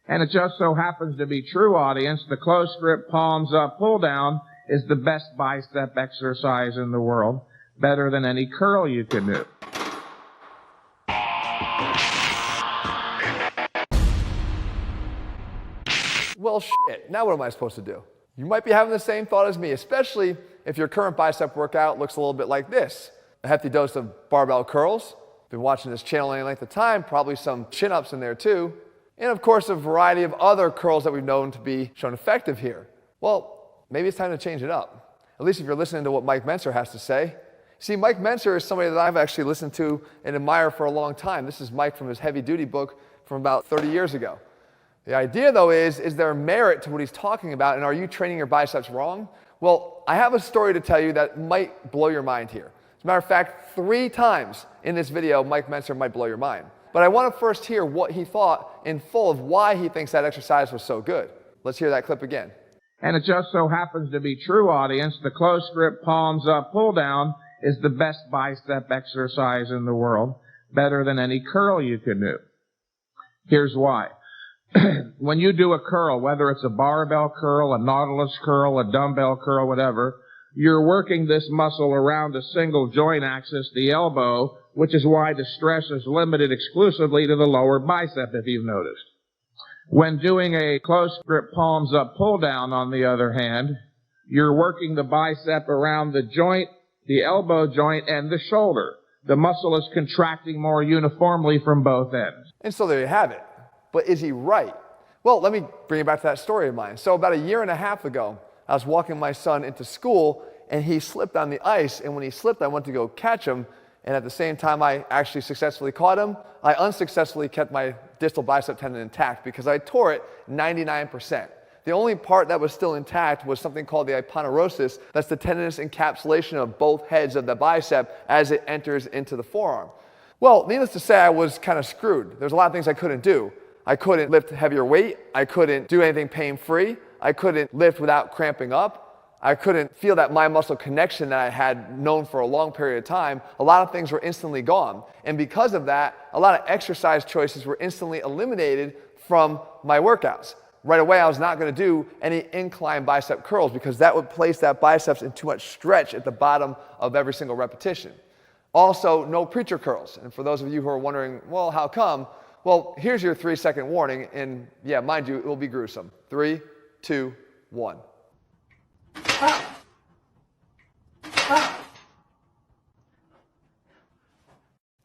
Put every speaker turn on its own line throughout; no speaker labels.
And it just so happens to be true, audience, the close grip palms up pull down is the best bicep exercise in the world, better than any curl you can do.
Well, shit, now what am I supposed to do? You might be having the same thought as me, especially if your current bicep workout looks a little bit like this. A hefty dose of barbell curls. Been watching this channel any length of time, probably some chin-ups in there too. And of course, a variety of other curls that we've known to be shown effective here. Well, maybe it's time to change it up. At least if you're listening to what Mike Mentzer has to say. See, Mike Mentzer is somebody that I've actually listened to and admire for a long time. This is Mike from his Heavy Duty book from about 30 years ago. The idea, though, is there merit to what he's talking about, and are you training your biceps wrong? Well, I have a story to tell you that might blow your mind here. As a matter of fact, 3 times in this video, Mike Mentzer might blow your mind. But I want to first hear what he thought in full of why he thinks that exercise was so good. Let's hear that clip again.
And it just so happens to be true, audience, the close grip palms up pull down is the best bicep exercise in the world, better than any curl you can do. Here's why. When you do a curl, whether it's a barbell curl, a nautilus curl, a dumbbell curl, whatever, you're working this muscle around a single joint axis, the elbow, which is why the stress is limited exclusively to the lower bicep, if you've noticed. When doing a close grip palms up pull down, on the other hand, you're working the bicep around the joint, the elbow joint, and the shoulder. The muscle is contracting more uniformly from both ends.
And so there you have it. But is he right? Well, let me bring you back to that story of mine. So about 1.5 years ago, I was walking my son into school, and he slipped on the ice, and when he slipped, I went to go catch him, and at the same time I actually successfully caught him, I unsuccessfully kept my distal bicep tendon intact because I tore it 99%. The only part that was still intact was something called the aponeurosis. That's the tendinous encapsulation of both heads of the bicep as it enters into the forearm. Well, needless to say, I was kind of screwed. There's a lot of things I couldn't do. I couldn't lift heavier weight. I couldn't do anything pain-free. I couldn't lift without cramping up. I couldn't feel that mind muscle connection that I had known for a long period of time. A lot of things were instantly gone. And because of that, a lot of exercise choices were instantly eliminated from my workouts. Right away, I was not going to do any incline bicep curls because that would place that biceps in too much stretch at the bottom of every single repetition. Also, no preacher curls. And for those of you who are wondering, well, how come? Well, here's your 3-second warning, and yeah, mind you, it will be gruesome. 3, 2, 1.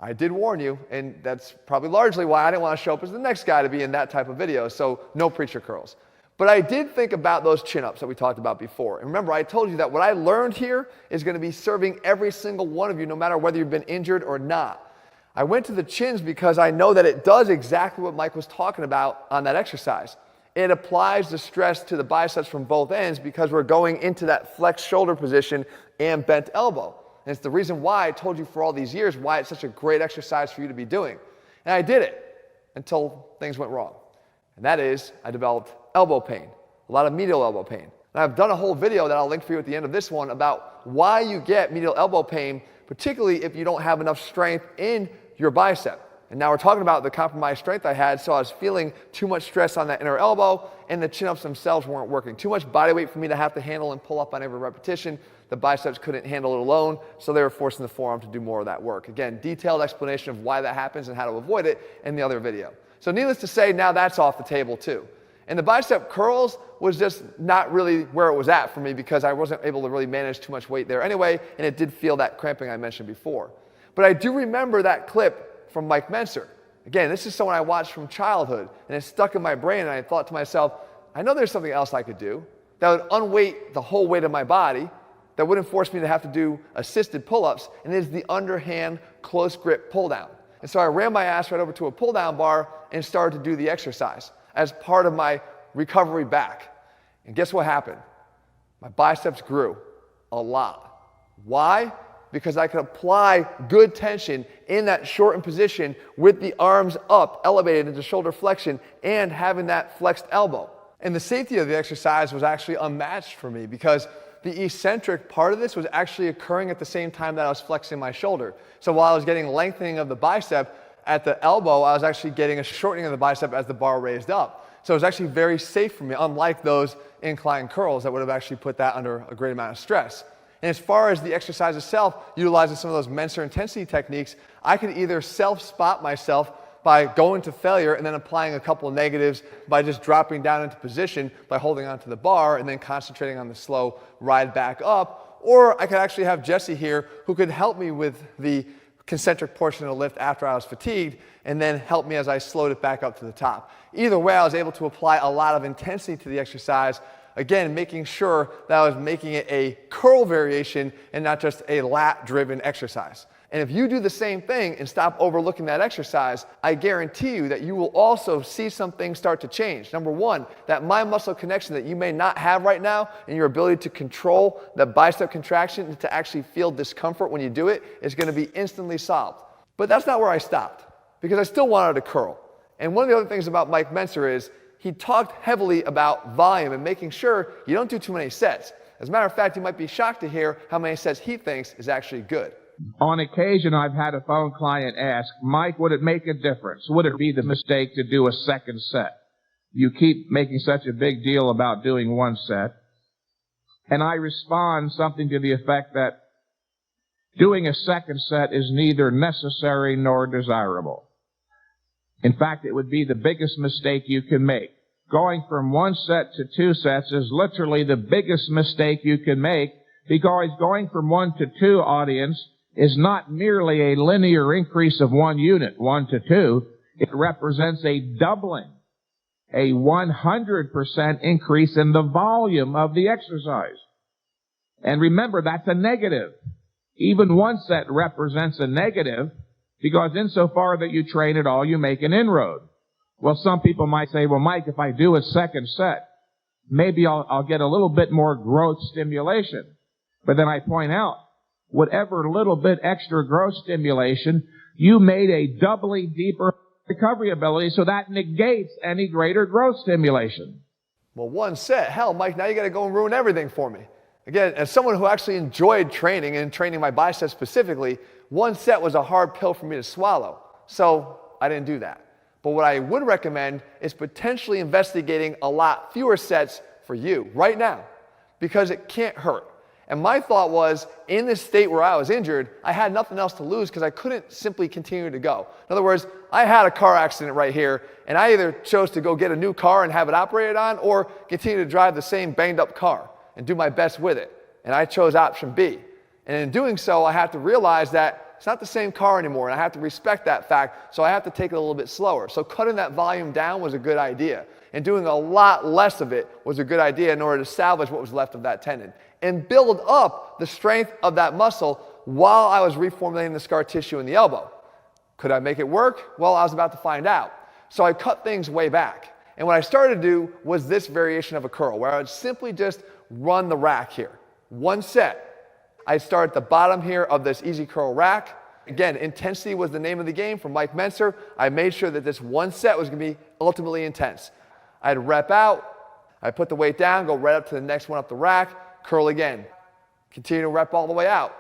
I did warn you, and that's probably largely why I didn't want to show up as the next guy to be in that type of video, so no preacher curls. But I did think about those chin-ups that we talked about before. And remember, I told you that what I learned here is going to be serving every single one of you, no matter whether you've been injured or not. I went to the chins because I know that it does exactly what Mike was talking about on that exercise. It applies the stress to the biceps from both ends because we're going into that flexed shoulder position and bent elbow. And it's the reason why I told you for all these years why it's such a great exercise for you to be doing. And I did it until things went wrong. And that is, I developed elbow pain, a lot of medial elbow pain. And I've done a whole video that I'll link for you at the end of this one about why you get medial elbow pain, particularly if you don't have enough strength in your bicep. And now we're talking about the compromised strength I had, so I was feeling too much stress on that inner elbow, and the chin-ups themselves weren't working. Too much body weight for me to have to handle and pull up on every repetition. The biceps couldn't handle it alone, so they were forcing the forearm to do more of that work. Again, detailed explanation of why that happens and how to avoid it in the other video. So needless to say, now that's off the table too. And the bicep curls was just not really where it was at for me because I wasn't able to really manage too much weight there anyway, and it did feel that cramping I mentioned before. But I do remember that clip from Mike Mentzer. Again, this is someone I watched from childhood, and it stuck in my brain, and I thought to myself, I know there's something else I could do that would unweight the whole weight of my body, that wouldn't force me to have to do assisted pull-ups, and it is the underhand close grip pull-down. And so I ran my ass right over to a pull-down bar and started to do the exercise as part of my recovery back. And guess what happened? My biceps grew a lot. Why? Because I could apply good tension in that shortened position with the arms up, elevated into shoulder flexion, and having that flexed elbow. And the safety of the exercise was actually unmatched for me because the eccentric part of this was actually occurring at the same time that I was flexing my shoulder. So while I was getting lengthening of the bicep at the elbow, I was actually getting a shortening of the bicep as the bar raised up. So it was actually very safe for me, unlike those incline curls that would have actually put that under a great amount of stress. And as far as the exercise itself, utilizing some of those Menser intensity techniques, I could either self-spot myself by going to failure and then applying a couple of negatives by just dropping down into position by holding onto the bar and then concentrating on the slow ride back up. Or I could actually have Jesse here who could help me with the concentric portion of the lift after I was fatigued and then help me as I slowed it back up to the top. Either way, I was able to apply a lot of intensity to the exercise, again, making sure that I was making it a curl variation and not just a lat-driven exercise. And if you do the same thing and stop overlooking that exercise, I guarantee you that you will also see some things start to change. Number one, that mind-muscle connection that you may not have right now and your ability to control the bicep contraction and to actually feel discomfort when you do it is going to be instantly solved. But that's not where I stopped, because I still wanted to curl. And one of the other things about Mike Menser is he talked heavily about volume and making sure you don't do too many sets. As a matter of fact, you might be shocked to hear how many sets he thinks is actually good.
On occasion, I've had a phone client ask, Mike, would it make a difference? Would it be the mistake to do a second set? You keep making such a big deal about doing one set. And I respond something to the effect that doing a second set is neither necessary nor desirable. In fact, it would be the biggest mistake you can make. Going from one set to two sets is literally the biggest mistake you can make, because going from 1 to 2, audience, is not merely a linear increase of 1 unit, 1 to 2. It represents a doubling, a 100% increase in the volume of the exercise. And remember, that's a negative. Even one set represents a negative, because insofar that you train at all, you make an inroad. Well, some people might say, well, Mike, if I do a second set, maybe I'll get a little bit more growth stimulation. But then I point out, whatever little bit extra growth stimulation, you made a doubly deeper recovery ability, so that negates any greater growth stimulation.
Well, one set, hell, Mike, now you got to go and ruin everything for me. Again, as someone who actually enjoyed training and training my biceps specifically, one set was a hard pill for me to swallow. So I didn't do that. But what I would recommend is potentially investigating a lot fewer sets for you right now, because it can't hurt. And my thought was, in this state where I was injured, I had nothing else to lose because I couldn't simply continue to go. In other words, I had a car accident right here, and I either chose to go get a new car and have it operated on, or continue to drive the same banged up car and do my best with it. And I chose option B. And in doing so, I had to realize that it's not the same car anymore, and I have to respect that fact, so I have to take it a little bit slower. So cutting that volume down was a good idea, and doing a lot less of it was a good idea in order to salvage what was left of that tendon and build up the strength of that muscle while I was reformulating the scar tissue in the elbow. Could I make it work? Well, I was about to find out. So I cut things way back. And what I started to do was this variation of a curl, where I would simply just run the rack here. One set. I'd start at the bottom here of this easy curl rack. Again, intensity was the name of the game from Mike Menser. I made sure that this one set was going to be ultimately intense. I'd rep out. I'd put the weight down, go right up to the next one up the rack. Curl again. Continue to rep all the way out.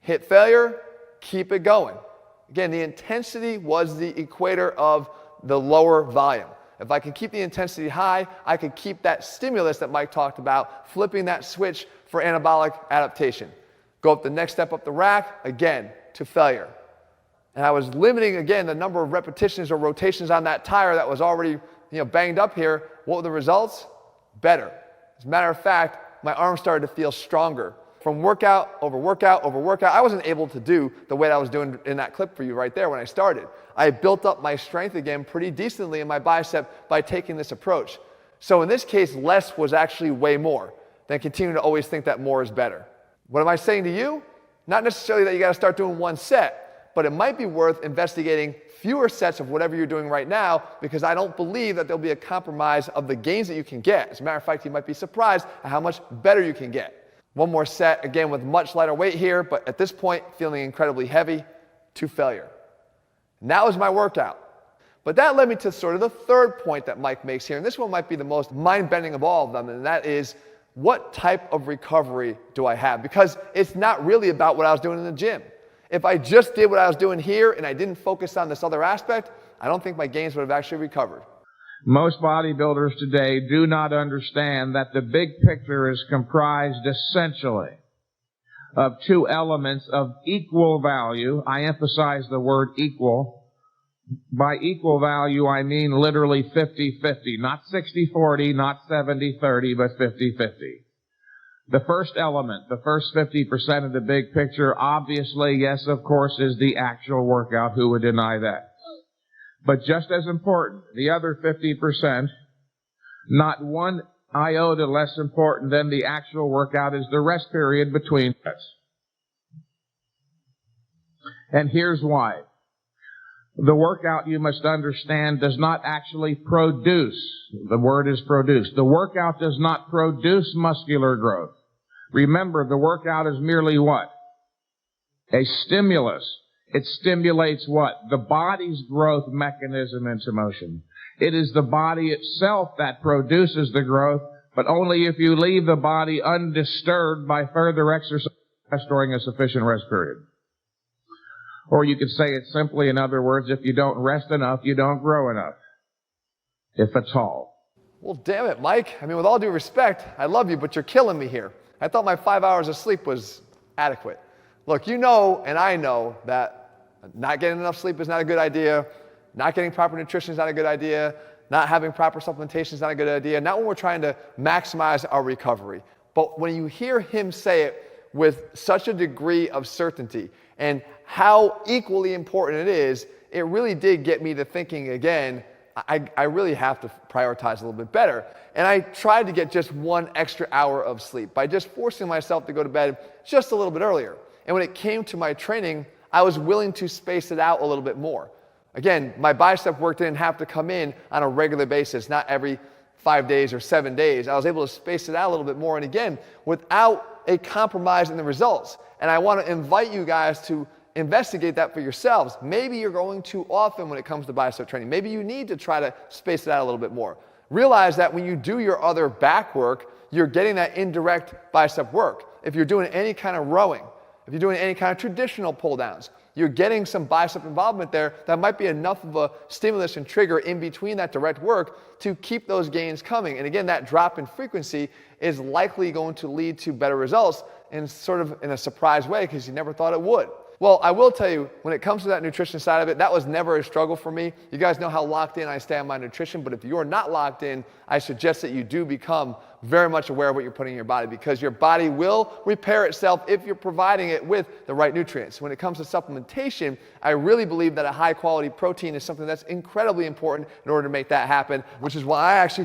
Hit failure, keep it going. Again, the intensity was the equator of the lower volume. If I can keep the intensity high, I could keep that stimulus that Mike talked about, flipping that switch for anabolic adaptation. Go up the next step up the rack, again, to failure. And I was limiting, again, the number of repetitions or rotations on that tire that was already banged up here. What were the results? Better. As a matter of fact, my arms started to feel stronger. From workout over workout over workout, I wasn't able to do the weight I was doing in that clip for you right there when I started. I built up my strength again pretty decently in my bicep by taking this approach. So in this case, less was actually way more than continuing to always think that more is better. What am I saying to you? Not necessarily that you got to start doing one set, but it might be worth investigating fewer sets of whatever you're doing right now, because I don't believe that there'll be a compromise of the gains that you can get. As a matter of fact, you might be surprised at how much better you can get. One more set, again with much lighter weight here, but at this point feeling incredibly heavy, to failure. And that was my workout. But that led me to sort of the third point that Mike makes here, and this one might be the most mind-bending of all of them, and that is, what type of recovery do I have? Because it's not really about what I was doing in the gym. If I just did what I was doing here and I didn't focus on this other aspect, I don't think my gains would have actually recovered.
Most bodybuilders today do not understand that the big picture is comprised essentially of two elements of equal value. I emphasize the word equal. By equal value, I mean literally 50-50, not 60-40, not 70-30, but 50-50. The first element, the first 50% of the big picture, obviously, yes, of course, is the actual workout. Who would deny that? But just as important, the other 50%, not one iota less important than the actual workout, is the rest period between sets. And here's why. The workout, you must understand, does not actually produce. The word is produce. The workout does not produce muscular growth. Remember, the workout is merely what? A stimulus. It stimulates what? The body's growth mechanism into motion. It is the body itself that produces the growth, but only if you leave the body undisturbed by further exercise during a sufficient rest period. Or you could say it simply, in other words, if you don't rest enough, you don't grow enough, if at all.
Well, damn it, Mike. I mean, with all due respect, I love you, but you're killing me here. I thought my 5 hours of sleep was adequate. Look, you know and I know that not getting enough sleep is not a good idea. Not getting proper nutrition is not a good idea. Not having proper supplementation is not a good idea. Not when we're trying to maximize our recovery. But when you hear him say it with such a degree of certainty and how equally important it is, it really did get me to thinking again, I really have to prioritize a little bit better. And I tried to get just 1 extra hour of sleep by just forcing myself to go to bed just a little bit earlier. And when it came to my training, I was willing to space it out a little bit more. Again, my bicep work didn't have to come in on a regular basis, not every 5 days or 7 days. I was able to space it out a little bit more, and again, without a compromise in the results. And I want to invite you guys to investigate that for yourselves. Maybe you're going too often when it comes to bicep training. Maybe you need to try to space it out a little bit more. Realize that when you do your other back work, you're getting that indirect bicep work. If you're doing any kind of rowing, if you're doing any kind of traditional pull downs, you're getting some bicep involvement there that might be enough of a stimulus and trigger in between that direct work to keep those gains coming. And again, that drop in frequency is likely going to lead to better results in sort of in a surprise way because you never thought it would. Well, I will tell you, when it comes to that nutrition side of it, that was never a struggle for me. You guys know how locked in I stay on my nutrition, but if you're not locked in, I suggest that you do become very much aware of what you're putting in your body because your body will repair itself if you're providing it with the right nutrients. When it comes to supplementation, I really believe that a high quality protein is something that's incredibly important in order to make that happen, which is why I actually